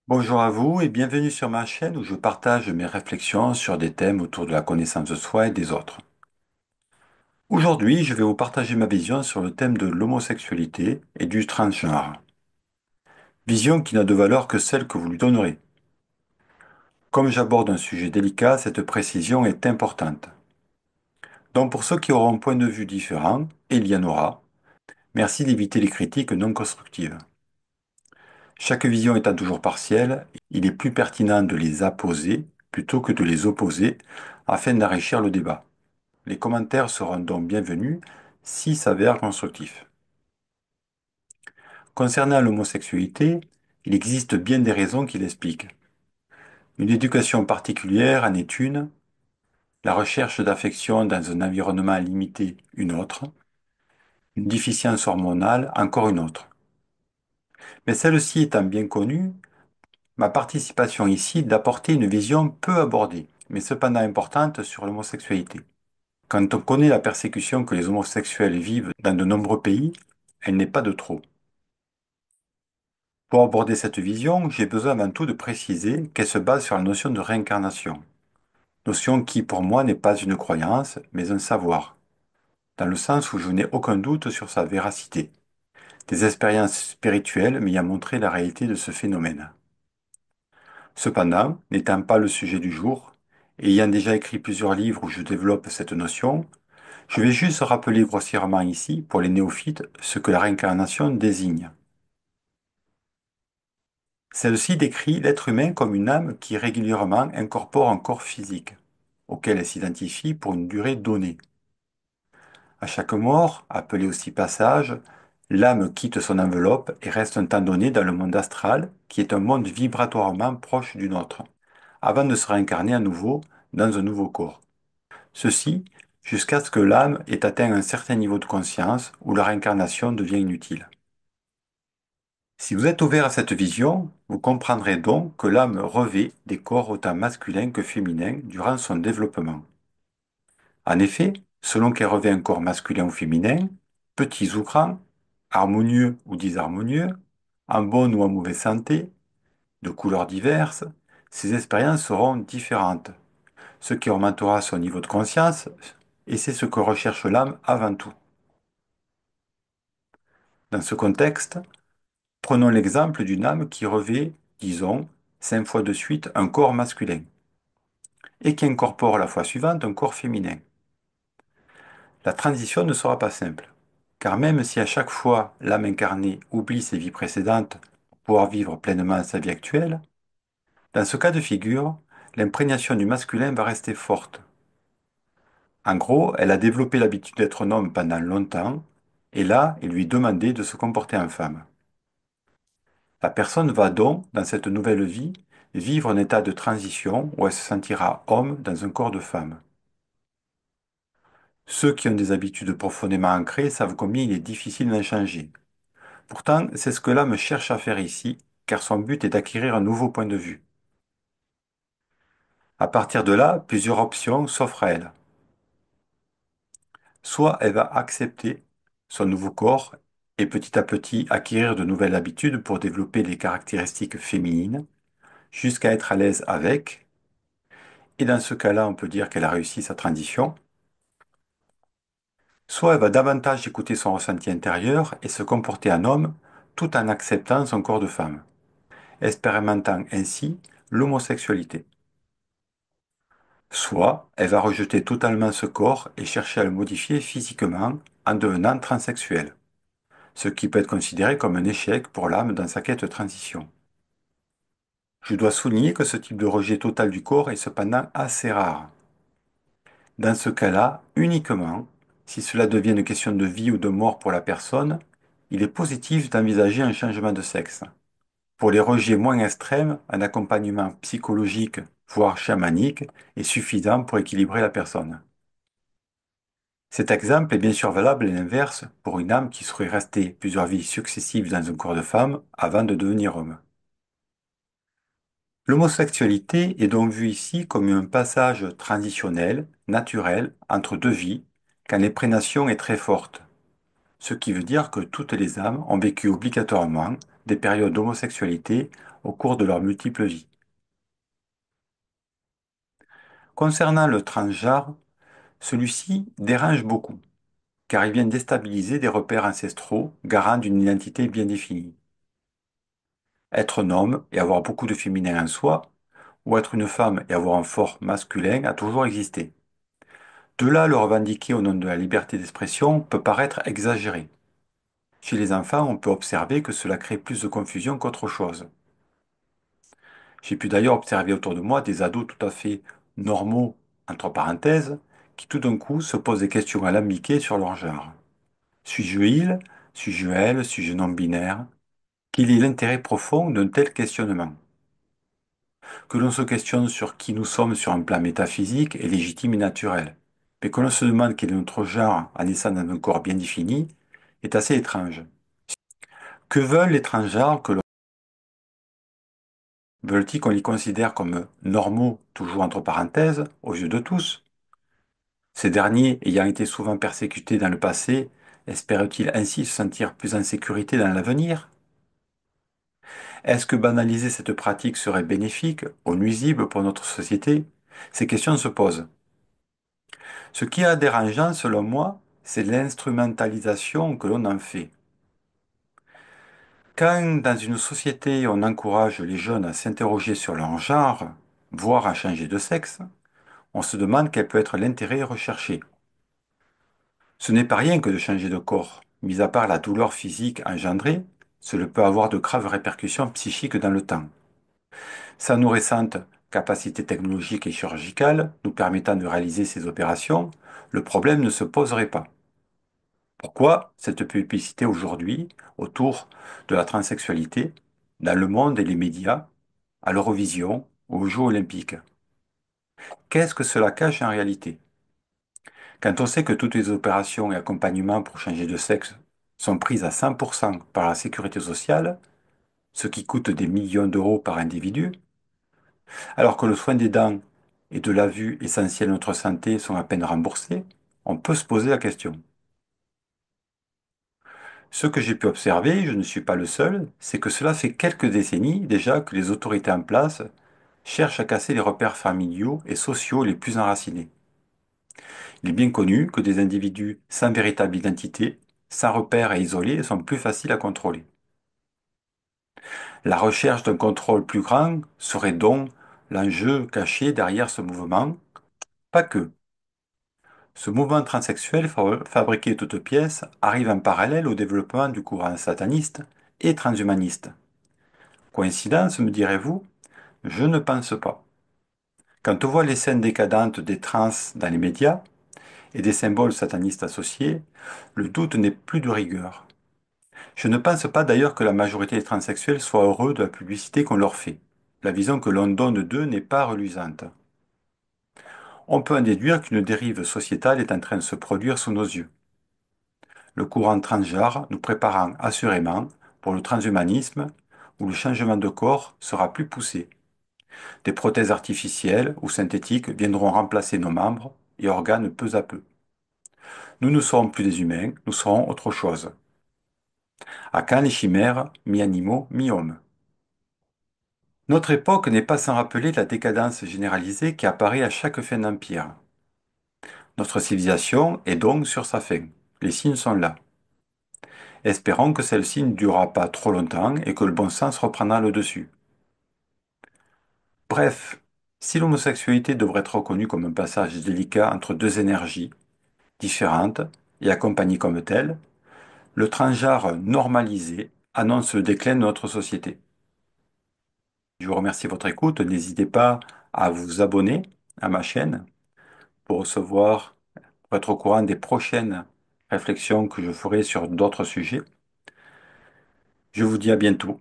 Bonjour à vous et bienvenue sur ma chaîne où je partage mes réflexions sur des thèmes autour de la connaissance de soi et des autres. Aujourd'hui, je vais vous partager ma vision sur le thème de l'homosexualité et du transgenre. Vision qui n'a de valeur que celle que vous lui donnerez. Comme j'aborde un sujet délicat, cette précision est importante. Donc pour ceux qui auront un point de vue différent, et il y en aura, merci d'éviter les critiques non constructives. Chaque vision étant toujours partielle, il est plus pertinent de les apposer plutôt que de les opposer afin d'enrichir le débat. Les commentaires seront donc bienvenus s'ils s'avèrent constructifs. Concernant l'homosexualité, il existe bien des raisons qui l'expliquent. Une éducation particulière en est une, la recherche d'affection dans un environnement limité une autre, une déficience hormonale encore une autre. Mais celle-ci étant bien connue, ma participation ici est d'apporter une vision peu abordée, mais cependant importante sur l'homosexualité. Quand on connaît la persécution que les homosexuels vivent dans de nombreux pays, elle n'est pas de trop. Pour aborder cette vision, j'ai besoin avant tout de préciser qu'elle se base sur la notion de réincarnation, notion qui pour moi n'est pas une croyance, mais un savoir, dans le sens où je n'ai aucun doute sur sa véracité, des expériences spirituelles m'ayant montré la réalité de ce phénomène. Cependant, n'étant pas le sujet du jour, et ayant déjà écrit plusieurs livres où je développe cette notion, je vais juste rappeler grossièrement ici, pour les néophytes, ce que la réincarnation désigne. Celle-ci décrit l'être humain comme une âme qui régulièrement incorpore un corps physique, auquel elle s'identifie pour une durée donnée. À chaque mort, appelée aussi passage, l'âme quitte son enveloppe et reste un temps donné dans le monde astral, qui est un monde vibratoirement proche du nôtre, avant de se réincarner à nouveau dans un nouveau corps. Ceci jusqu'à ce que l'âme ait atteint un certain niveau de conscience où la réincarnation devient inutile. Si vous êtes ouvert à cette vision, vous comprendrez donc que l'âme revêt des corps autant masculins que féminins durant son développement. En effet, selon qu'elle revêt un corps masculin ou féminin, petit ou grand, harmonieux ou disharmonieux, en bonne ou en mauvaise santé, de couleurs diverses, ces expériences seront différentes, ce qui augmentera son niveau de conscience, et c'est ce que recherche l'âme avant tout. Dans ce contexte, prenons l'exemple d'une âme qui revêt, disons, 5 fois de suite un corps masculin, et qui incorpore la fois suivante un corps féminin. La transition ne sera pas simple, car même si à chaque fois l'âme incarnée oublie ses vies précédentes pour pouvoir vivre pleinement sa vie actuelle, dans ce cas de figure, l'imprégnation du masculin va rester forte. En gros, elle a développé l'habitude d'être un homme pendant longtemps, et là, il lui est demandé de se comporter en femme. La personne va donc, dans cette nouvelle vie, vivre un état de transition où elle se sentira homme dans un corps de femme. Ceux qui ont des habitudes profondément ancrées savent combien il est difficile d'en changer. Pourtant, c'est ce que l'âme cherche à faire ici, car son but est d'acquérir un nouveau point de vue. À partir de là, plusieurs options s'offrent à elle. Soit elle va accepter son nouveau corps et petit à petit acquérir de nouvelles habitudes pour développer les caractéristiques féminines, jusqu'à être à l'aise avec, et dans ce cas-là, on peut dire qu'elle a réussi sa transition. Soit elle va davantage écouter son ressenti intérieur et se comporter en homme tout en acceptant son corps de femme, expérimentant ainsi l'homosexualité. Soit elle va rejeter totalement ce corps et chercher à le modifier physiquement en devenant transsexuelle, ce qui peut être considéré comme un échec pour l'âme dans sa quête de transition. Je dois souligner que ce type de rejet total du corps est cependant assez rare. Dans ce cas-là, uniquement, si cela devient une question de vie ou de mort pour la personne, il est positif d'envisager un changement de sexe. Pour les rejets moins extrêmes, un accompagnement psychologique, voire chamanique, est suffisant pour équilibrer la personne. Cet exemple est bien sûr valable à l'inverse pour une âme qui serait restée plusieurs vies successives dans un corps de femme avant de devenir homme. L'homosexualité est donc vue ici comme un passage transitionnel, naturel, entre deux vies, quand l'imprégnation est très forte. ce qui veut dire que toutes les âmes ont vécu obligatoirement des périodes d'homosexualité au cours de leur multiples vies. Concernant le transgenre, celui-ci dérange beaucoup, car il vient déstabiliser des repères ancestraux garants d'une identité bien définie. Être un homme et avoir beaucoup de féminin en soi, ou être une femme et avoir un fort masculin a toujours existé. De là, le revendiquer au nom de la liberté d'expression peut paraître exagéré. Chez les enfants, on peut observer que cela crée plus de confusion qu'autre chose. J'ai pu d'ailleurs observer autour de moi des ados tout à fait normaux, entre parenthèses, qui tout d'un coup se posent des questions alambiquées sur leur genre. Suis-je il? Suis-je elle? Suis-je non-binaire? Quel est l'intérêt profond d'un tel questionnement? Que l'on se questionne sur qui nous sommes sur un plan métaphysique est légitime et naturel. Mais que l'on se demande quel est notre genre en naissant dans un corps bien défini est assez étrange. Que veulent les transgenres que veulent-ils qu'on les considère comme normaux, toujours entre parenthèses, aux yeux de tous? Ces derniers, ayant été souvent persécutés dans le passé, espèrent-ils ainsi se sentir plus en sécurité dans l'avenir? Est-ce que banaliser cette pratique serait bénéfique ou nuisible pour notre société? Ces questions se posent. Ce qui est dérangeant, selon moi, c'est l'instrumentalisation que l'on en fait. Quand dans une société on encourage les jeunes à s'interroger sur leur genre, voire à changer de sexe, on se demande quel peut être l'intérêt recherché. Ce n'est pas rien que de changer de corps. Mis à part la douleur physique engendrée, cela peut avoir de graves répercussions psychiques dans le temps. Sa nous récente capacité technologique et chirurgicale nous permettant de réaliser ces opérations, le problème ne se poserait pas. Pourquoi cette publicité aujourd'hui autour de la transsexualité dans le monde et les médias, à l'Eurovision ou aux Jeux olympiques? Qu'est-ce que cela cache en réalité? Quand on sait que toutes les opérations et accompagnements pour changer de sexe sont prises à 100% par la sécurité sociale, ce qui coûte des millions d'euros par individu, alors que le soin des dents et de la vue essentiels à notre santé sont à peine remboursés, on peut se poser la question. Ce que j'ai pu observer, je ne suis pas le seul, c'est que cela fait quelques décennies déjà que les autorités en place cherchent à casser les repères familiaux et sociaux les plus enracinés. Il est bien connu que des individus sans véritable identité, sans repères et isolés sont plus faciles à contrôler. La recherche d'un contrôle plus grand serait donc l'enjeu caché derrière ce mouvement, pas que. Ce mouvement transsexuel fabriqué de toutes pièces arrive en parallèle au développement du courant sataniste et transhumaniste. Coïncidence, me direz-vous? Je ne pense pas. Quand on voit les scènes décadentes des trans dans les médias et des symboles satanistes associés, le doute n'est plus de rigueur. Je ne pense pas d'ailleurs que la majorité des transsexuels soient heureux de la publicité qu'on leur fait. La vision que l'on donne d'eux n'est pas reluisante. On peut en déduire qu'une dérive sociétale est en train de se produire sous nos yeux. Le courant transgenre nous préparant assurément pour le transhumanisme où le changement de corps sera plus poussé. Des prothèses artificielles ou synthétiques viendront remplacer nos membres et organes peu à peu. Nous ne serons plus des humains, nous serons autre chose. À quand les chimères, mi-animaux, mi-hommes? Notre époque n'est pas sans rappeler la décadence généralisée qui apparaît à chaque fin d'empire. Notre civilisation est donc sur sa fin. Les signes sont là. Espérons que celle-ci ne durera pas trop longtemps et que le bon sens reprendra le dessus. Bref, si l'homosexualité devrait être reconnue comme un passage délicat entre deux énergies différentes et accompagnée comme telle, le transgenre normalisé annonce le déclin de notre société. Je vous remercie de votre écoute. N'hésitez pas à vous abonner à ma chaîne pour pour être au courant des prochaines réflexions que je ferai sur d'autres sujets. Je vous dis à bientôt.